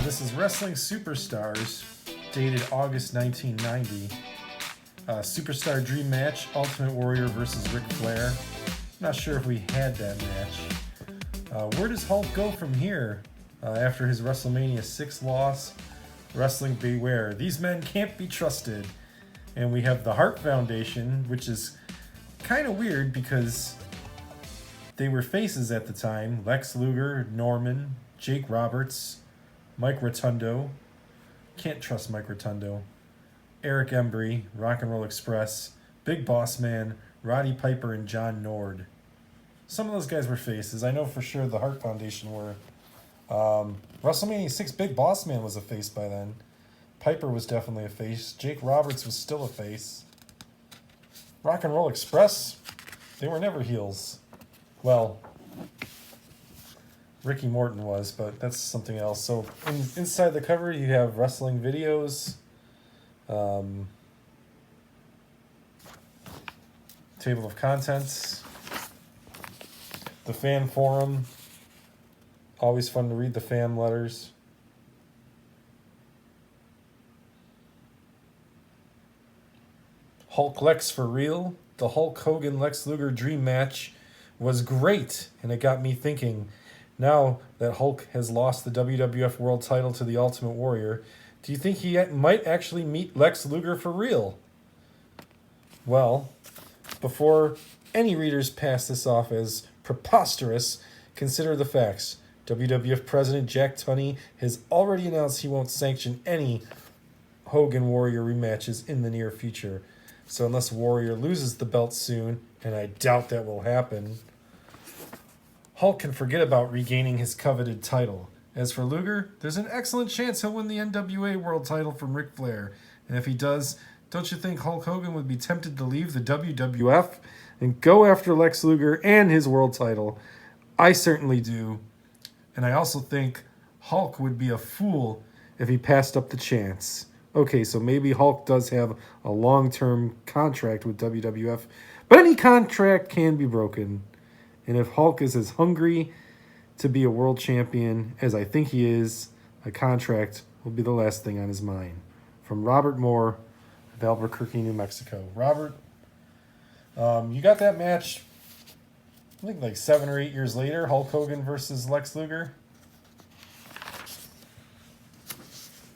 This is Wrestling Superstars, dated August 1990. Superstar Dream Match, Ultimate Warrior versus Ric Flair. Not sure if we had that match. Where does Hulk go from here after his WrestleMania 6 loss? Wrestling beware. These men can't be trusted. And we have the Hart Foundation, which is kind of weird because they were faces at the time. Lex Luger, Norman, Jake Roberts, Mike Rotundo. Can't trust Mike Rotundo. Eric Embry, Rock and Roll Express, Big Boss Man, Roddy Piper, and John Nord. Some of those guys were faces. I know for sure the Hart Foundation were. WrestleMania 6, Big Boss Man was a face by then. Piper was definitely a face. Jake Roberts was still a face. Rock and Roll Express, they were never heels. Well, Ricky Morton was, but that's something else. So inside the cover, you have wrestling videos, table of contents, the fan forum. Always fun to read the fan letters. Hulk Lex for real. The Hulk Hogan Lex Luger dream match was great, and it got me thinking. Now that Hulk has lost the WWF World title to the Ultimate Warrior, do you think he might actually meet Lex Luger for real? Well, before any readers pass this off as preposterous, consider the facts. WWF President Jack Tunney has already announced he won't sanction any Hogan Warrior rematches in the near future. So unless Warrior loses the belt soon, and I doubt that will happen, Hulk can forget about regaining his coveted title. As for Luger, there's an excellent chance he'll win the NWA World title from Ric Flair. And if he does, don't you think Hulk Hogan would be tempted to leave the WWF and go after Lex Luger and his world title? I certainly do. And I also think Hulk would be a fool if he passed up the chance. Okay, so maybe Hulk does have a long-term contract with WWF, but any contract can be broken. And if Hulk is as hungry to be a world champion as I think he is, a contract will be the last thing on his mind. From Robert Moore of Albuquerque, New Mexico. Robert, you got that match, I think like 7 or 8 years later, Hulk Hogan versus Lex Luger.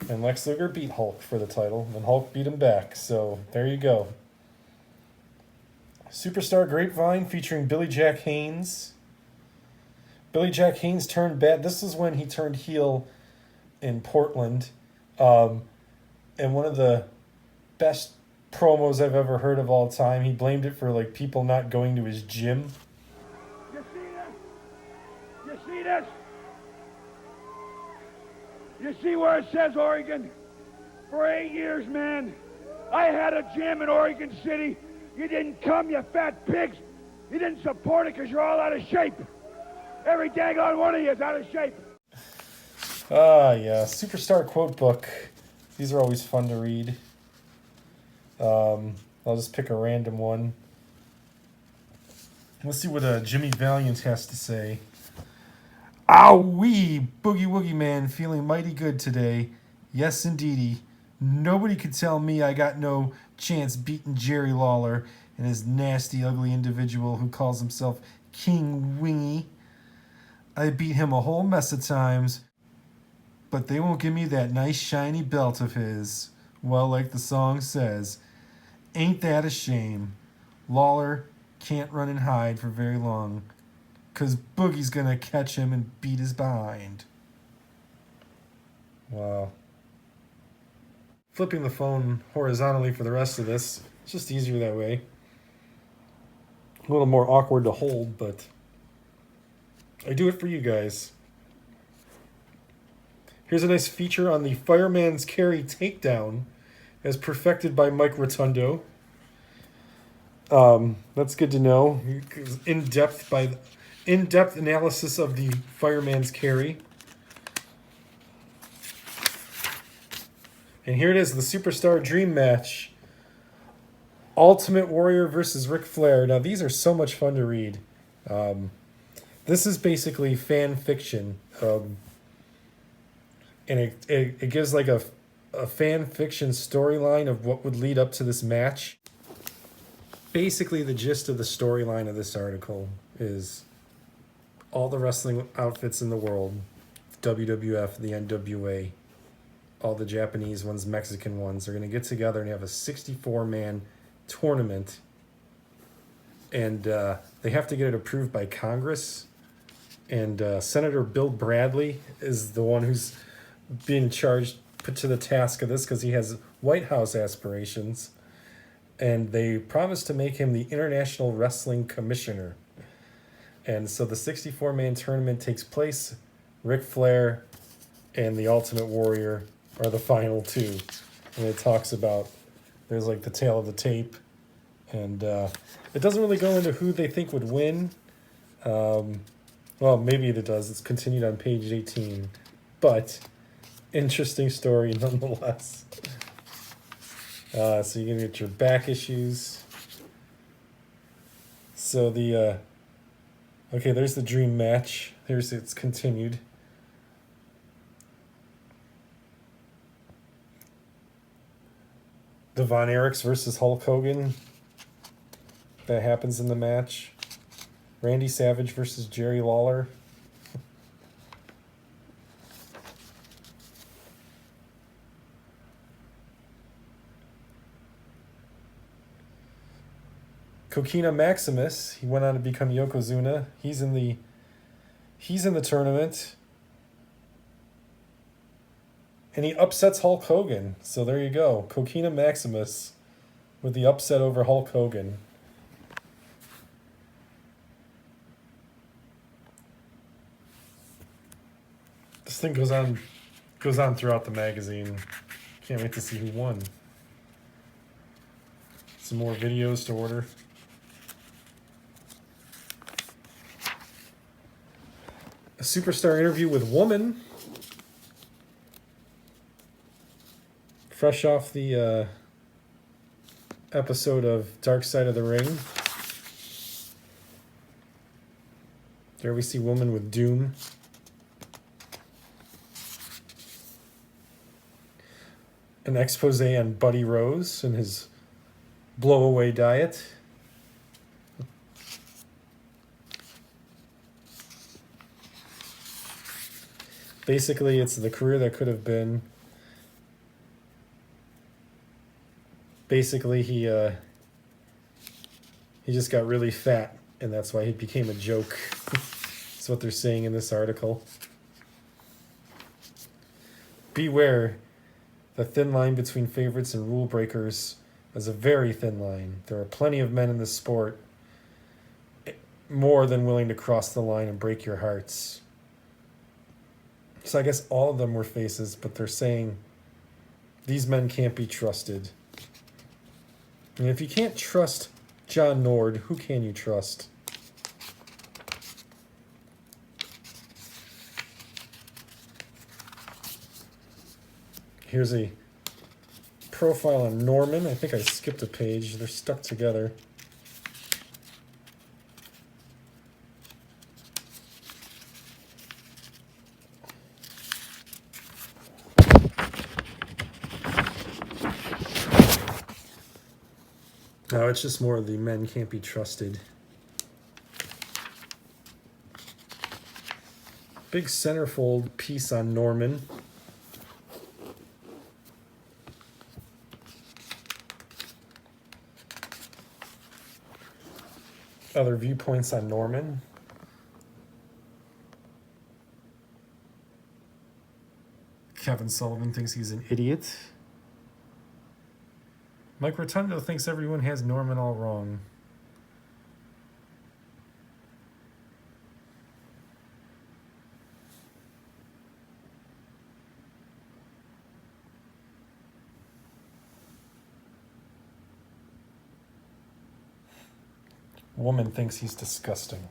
And Lex Luger beat Hulk for the title, and Hulk beat him back. So there you go. Superstar Grapevine featuring Billy Jack Haynes. Billy Jack Haynes turned bad. This is when he turned heel in Portland. And one of the best promos I've ever heard of all time. He blamed it for like people not going to his gym. You see this? You see this? You see where it says Oregon? For 8 years, man, I had a gym in Oregon City. You didn't come, you fat pigs. You didn't support it because you're all out of shape. Every daggone one of you is out of shape. Yeah, Superstar Quote Book. These are always fun to read. I'll just pick a random one. Let's see what Jimmy Valiant has to say. Ow-wee, Boogie Woogie Man, feeling mighty good today. Yes, indeedy. Nobody could tell me I got no chance beating Jerry Lawler and his nasty, ugly individual who calls himself King Wingy. I beat him a whole mess of times, but they won't give me that nice shiny belt of his. Well, like the song says, ain't that a shame? Lawler can't run and hide for very long, 'cause Boogie's gonna catch him and beat his behind. Wow. Flipping the phone horizontally for the rest of this. It's just easier that way. A little more awkward to hold, but I do it for you guys. Here's a nice feature on the Fireman's Carry takedown as perfected by Mike Rotundo. That's good to know. In-depth analysis of the Fireman's Carry. And here it is, the Superstar Dream Match. Ultimate Warrior versus Ric Flair. Now, these are so much fun to read. This is basically fan fiction. and it gives like a fan fiction storyline of what would lead up to this match. Basically, the gist of the storyline of this article is all the wrestling outfits in the world, WWF, the NWA, all the Japanese ones, Mexican ones, are going to get together and have a 64-man tournament. And they have to get it approved by Congress. And Senator Bill Bradley is the one who's being charged, put to the task of this, because he has White House aspirations. And they promised to make him the International Wrestling Commissioner. And so the 64-man tournament takes place. Ric Flair and the Ultimate Warrior are the final two. And it talks about, there's like the tail of the tape. And it doesn't really go into who they think would win. Well, maybe it does. It's continued on page 18. But interesting story nonetheless. So you're going to get your back issues. So the... okay, there's the dream match. It's continued. The Von Erichs versus Hulk Hogan. That happens in the match. Randy Savage versus Jerry Lawler. Kokina Maximus, he went on to become Yokozuna. He's in the tournament. And he upsets Hulk Hogan. So there you go. Kokina Maximus with the upset over Hulk Hogan. This thing goes on throughout the magazine. Can't wait to see who won. Some more videos to order. A superstar interview with Woman. Fresh off the episode of Dark Side of the Ring. There we see Woman with Doom. An expose on Buddy Rose and his blow-away diet. Basically, it's the career that could have been. Basically, he just got really fat, and that's why he became a joke. That's what they're saying in this article. Beware, the thin line between favorites and rule breakers is a very thin line. There are plenty of men in this sport more than willing to cross the line and break your hearts. So I guess all of them were faces, but they're saying these men can't be trusted. And if you can't trust John Nord, who can you trust? Here's a profile on Norman. I think I skipped a page. They're stuck together. No, it's just more of the men can't be trusted. Big centerfold piece on Norman. Other viewpoints on Norman. Kevin Sullivan thinks he's an idiot. Mike Rotundo thinks everyone has Norman all wrong. Woman thinks he's disgusting.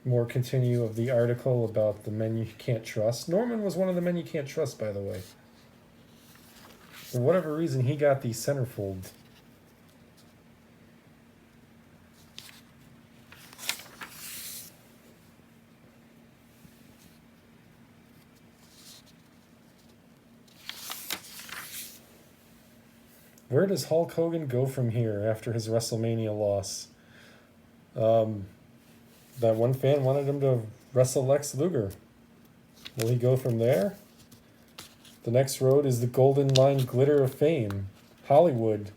More continue of the article about the men you can't trust. Norman was one of the men you can't trust, by the way. For whatever reason, he got the centerfold. Where does Hulk Hogan go from here after his WrestleMania loss? That one fan wanted him to wrestle Lex Luger. Will he go from there? The next road is the Golden Line Glitter of Fame, Hollywood.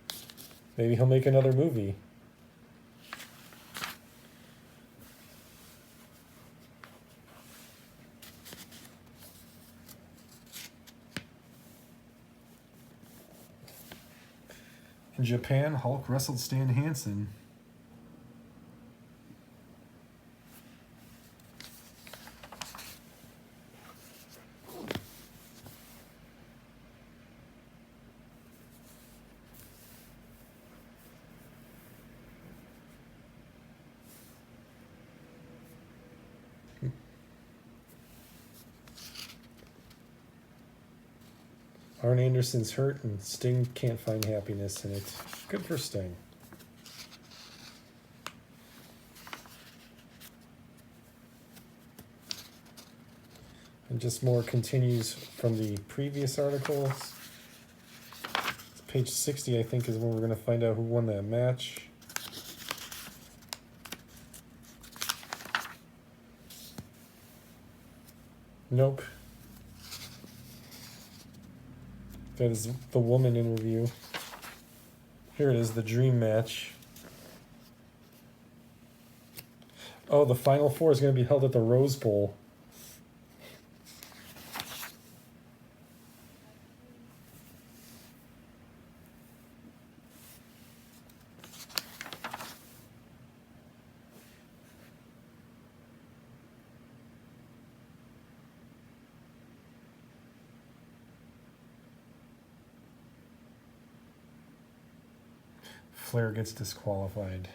Maybe he'll make another movie. In Japan, Hulk wrestled Stan Hansen. Arn Anderson's hurt and Sting can't find happiness in it. Good for Sting. And just more continues from the previous articles. Page 60, I think, is when we're going to find out who won that match. Nope. That is the woman interview. Here it is, the dream match. Oh, the Final Four is going to be held at the Rose Bowl. Flair gets disqualified.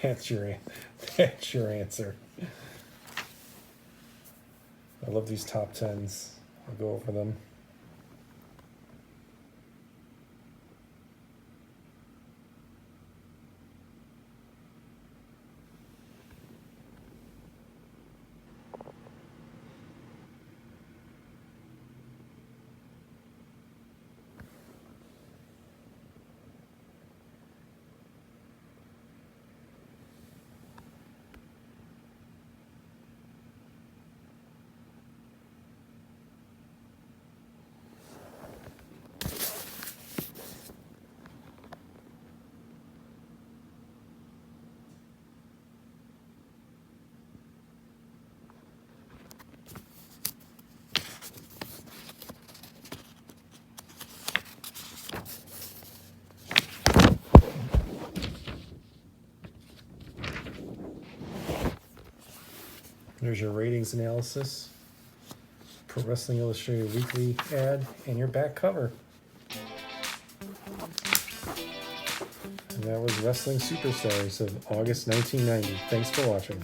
That's your answer. I love these top 10s. I'll go over them. There's your ratings analysis, Pro Wrestling Illustrated Weekly ad, and your back cover. And that was Wrestling Superstars of August 1990. Thanks for watching.